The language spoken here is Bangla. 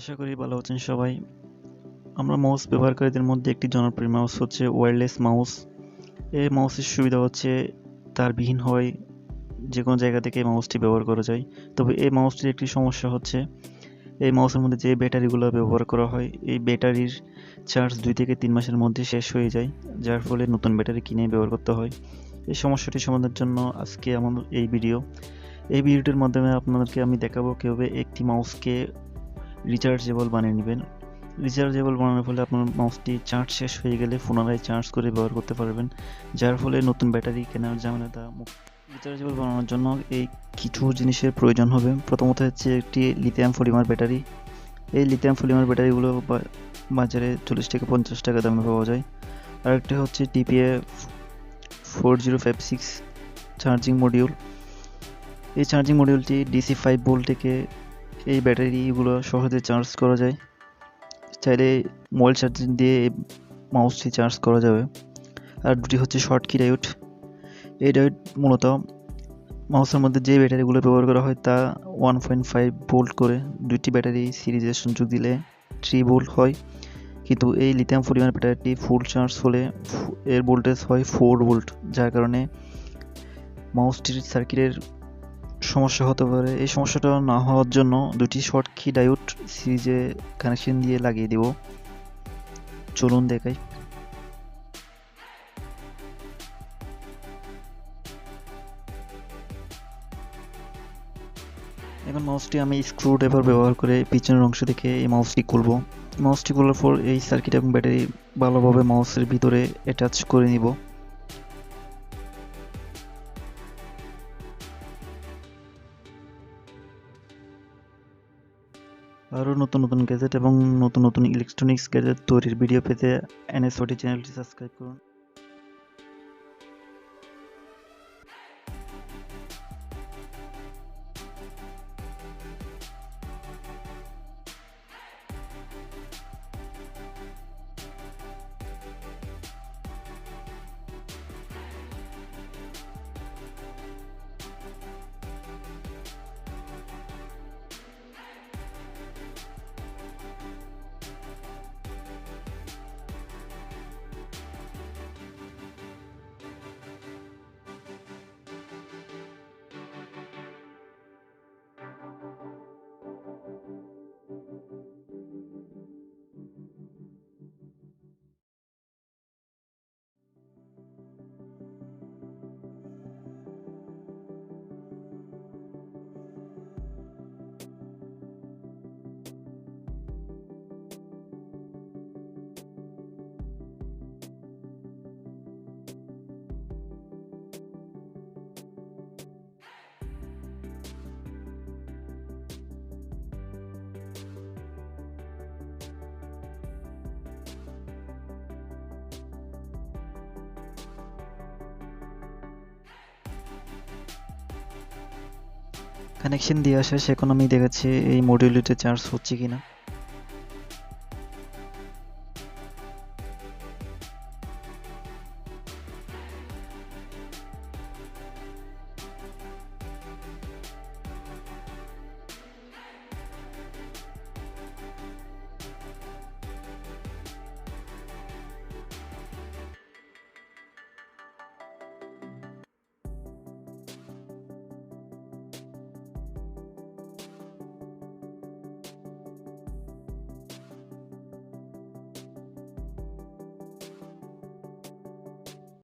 আশা করি ভালো আছেন সবাই। আমরা মাউস ব্যবহারকারীদের মধ্যে একটি জনপ্রিয় মাউস হচ্ছে ওয়্যারলেস মাউস। এই মাউসের সুবিধা হচ্ছে তারবিহীন হয়, যে কোনো জায়গা থেকে এই মাউসটি ব্যবহার করা যায়। তবে এই মাউসটির একটি সমস্যা হচ্ছে এই মাউসের মধ্যে যে ব্যাটারিগুলো ব্যবহার করা হয় এই ব্যাটারির চার্জ 2 থেকে 3 মাসের মধ্যে শেষ হয়ে যায়, যার ফলে নতুন ব্যাটারি কিনে ব্যবহার করতে হয়। এই সমস্যাটি সমাধানের জন্য আজকে আমার এই ভিডিওটির মাধ্যমে আপনাদেরকে আমি দেখাবো কীভাবে একটি মাউসকে রিচার্জেবল বানিয়ে নেবেন। রিচার্জেবল বানানোর ফলে আপনার মাউসটি চার্জ শেষ হয়ে গেলে পুনরায় চার্জ করে ব্যবহার করতে পারবেন, যার ফলে নতুন ব্যাটারি কেনার ঝামেলাটা মুক্ত। রিচার্জেবল বানানোর জন্য এই কিছু জিনিসের প্রয়োজন হবে। প্রথমত হচ্ছে একটি লিথিয়াম পলিমার ব্যাটারি। এই লিথিয়াম পলিমার ব্যাটারিগুলো বাজারে 40 থেকে 50 টাকা দামে পাওয়া যায়। আরেকটি হচ্ছে TP4056 চার্জিং মডিউল। এই চার্জিং মডিউলটি DC 5 ভোল্ট থেকে এই ব্যাটারিগুলো সহজে চার্জ করা যায়। চাইলে মোবাইল চার্জিং দিয়ে এই মাউসটি চার্জ করা যাবে। আর দুটি হচ্ছে শর্ট কি ডায়োড। এই ডায়োড মূলত মাউসের মধ্যে যে ব্যাটারিগুলো ব্যবহার করা হয় তা 1.5 ভোল্ট করে, দুইটি ব্যাটারি সিরিজে সংযোগ দিলে 3 ভোল্ট হয়। কিন্তু এই লিথিয়াম পলিমার ব্যাটারিটি ফুল চার্জ হলে এর ভোল্টেজ হয় 4 ভোল্ট, যার কারণে মাউসটির সার্কিটের সমস্যা হতে পারে। এই সমস্যাটা না হওয়ার জন্য দুটি শর্ট কি ডায়োড সিরিজে কানেকশন দিয়ে লাগিয়ে দেব। চলুন দেখাই। এখন মাউসটি আমি স্ক্রু ড্রাইভার ব্যবহার করে পিছনের অংশ থেকে এই মাউসটি খুলব। মাউসটি খোলার পর এই সার্কিট এবং ব্যাটারি ভালোভাবে মাউসের ভিতরে অ্যাটাচ করে নিব। আরও নতুন গ্যাজেট এবং নতুন ইলেকট্রনিক্স গ্যাজেট তৈরির ভিডিও পেতে NSYT চ্যানেলটি সাবস্ক্রাইব করুন। কানেকশন দিয়ে আসা, এখন আমি দেখাচ্ছি এই মডিউলটিতে চার্জ হচ্ছে কিনা।